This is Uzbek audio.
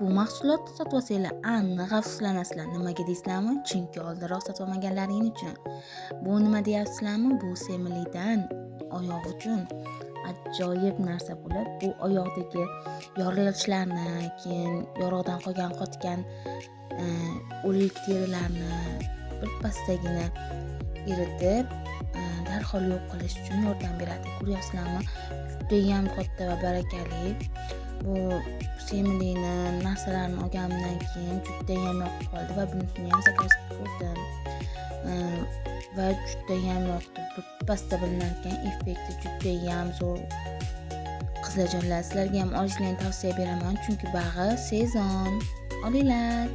bu mahsulotni sotib olsanglar aniq afsuslanasizlar. Nimaga deysizlarmi? Chunki oldinroq sotib olmaganlaring uchun. Bu nima deyapsizlarmi? Bu semilidan oyoq uchun ajoyib narsa bo'lib, bu oyoqdagi yorilishlarni, keyin yoriqdan qolgan qotgan o'lik terilarni birpasdagina eritib darhol yo'q qilish uchun yordam beradi. Ko'ryapsizlarmi? Judayam katta va barakali. Bu semilikni narsalarni olganimdan keyin judayam yoqib qoldi va bunisini ham zaklashga ko'rdim. Va judayam yoqdi. Birpasda bilinarkan effekti judayam zo'r. Qizlarjonlar, sizlarga ham olishni tavsiya beraman, chunki bag'i sezon. Olinglar.